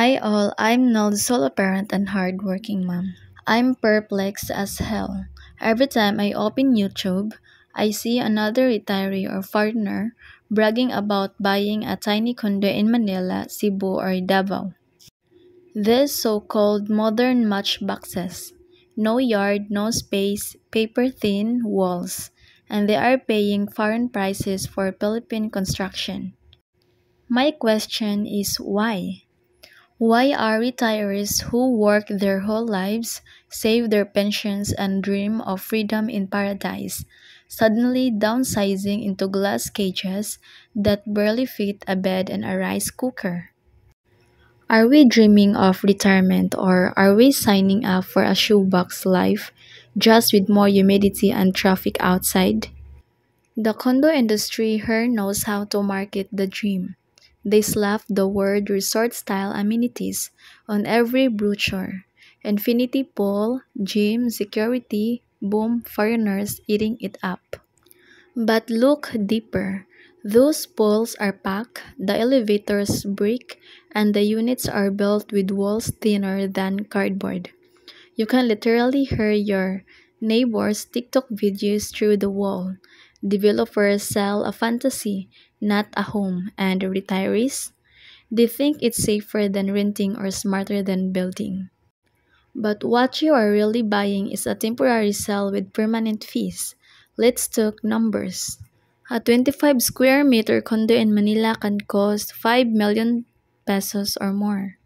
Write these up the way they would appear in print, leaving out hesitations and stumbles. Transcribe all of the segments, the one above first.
Hi all, I'm Nell, the solo parent and hardworking mom. I'm perplexed as hell. Every time I open YouTube, I see another retiree or foreigner bragging about buying a tiny condo in Manila, Cebu, or Davao. These so-called modern matchboxes. No yard, no space, paper-thin walls, and they are paying foreign prices for Philippine construction. My question is why? Why are retirees who work their whole lives, save their pensions, and dream of freedom in paradise, suddenly downsizing into glass cages that barely fit a bed and a rice cooker? Are we dreaming of retirement or are we signing up for a shoebox life just with more humidity and traffic outside? The condo industry here knows how to market the dream. They slap the word resort-style amenities on every brochure. Infinity pool, gym, security, boom, foreigners eating it up. But look deeper. Those pools are packed, the elevators brick, and the units are built with walls thinner than cardboard. You can literally hear your neighbor's TikTok videos through the wall. Developers sell a fantasy, not a home, and retirees, they think it's safer than renting or smarter than building. But what you are really buying is a temporary cell with permanent fees. Let's talk numbers. A 25 square meter condo in Manila can cost 5 million pesos or more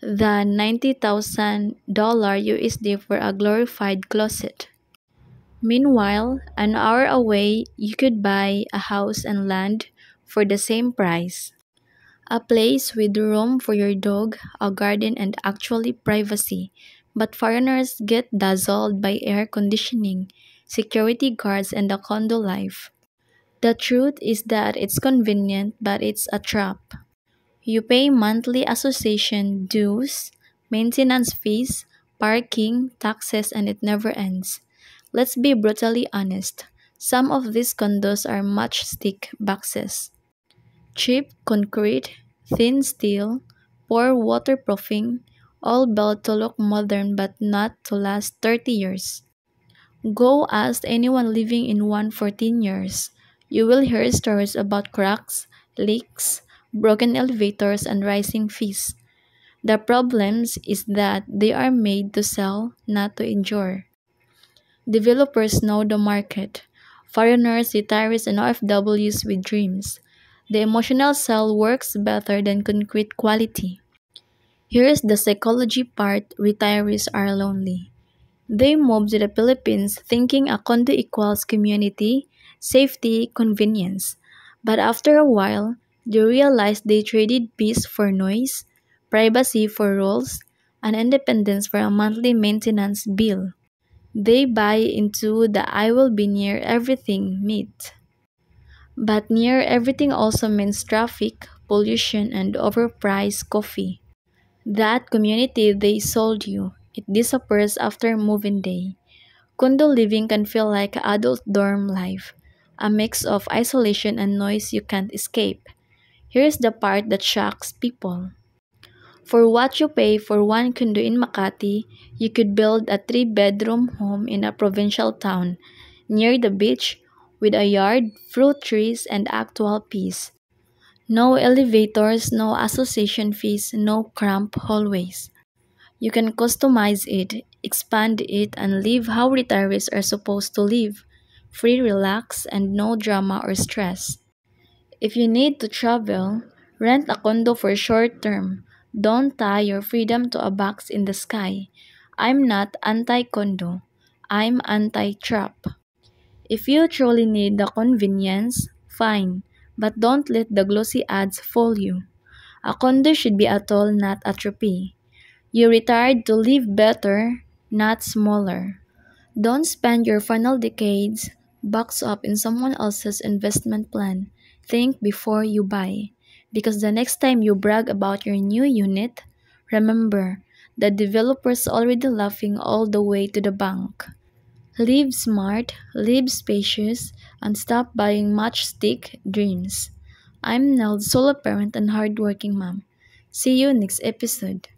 than $90,000 USD for a glorified closet. Meanwhile, an hour away, you could buy a house and land for the same price. A place with room for your dog, a garden, and actually privacy. But foreigners get dazzled by air conditioning, security guards, and the condo life. The truth is that it's convenient, but it's a trap. You pay monthly association dues, maintenance fees, parking, taxes, and it never ends. Let's be brutally honest. Some of these condos are matchstick boxes. Cheap concrete, thin steel, poor waterproofing, all built to look modern but not to last 30 years. Go ask anyone living in one for 10 years. You will hear stories about cracks, leaks, broken elevators, and rising fees. The problems is that they are made to sell, not to endure. Developers know the market. Foreigners, retirees, and OFWs with dreams. The emotional sell works better than concrete quality. Here's the psychology part: retirees are lonely. They moved to the Philippines thinking a condo equals community, safety, convenience. But after a while, they realized they traded peace for noise, privacy for rules, and independence for a monthly maintenance bill. They buy into the "I will be near everything" myth. But near everything also means traffic, pollution, and overpriced coffee. That community they sold you, it disappears after moving day. Condo living can feel like adult dorm life, a mix of isolation and noise you can't escape. Here's the part that shocks people. For what you pay for one condo in Makati, you could build a 3-bedroom home in a provincial town near the beach with a yard, fruit trees, and actual peace. No elevators, no association fees, no cramped hallways. You can customize it, expand it, and live how retirees are supposed to live: free, relaxed, and no drama or stress. If you need to travel, rent a condo for short term. Don't tie your freedom to a box in the sky. I'm not anti-condo. I'm anti-trap. If you truly need the convenience, fine, but don't let the glossy ads fool you. A condo should be a tool, not a trophy. You retired to live better, not smaller. Don't spend your final decades boxed up in someone else's investment plan. Think before you buy. Because the next time you brag about your new unit, remember, the developer's already laughing all the way to the bank. Live smart, live spacious, and stop buying matchstick dreams. I'm Nell, solo parent and hardworking mom. See you next episode.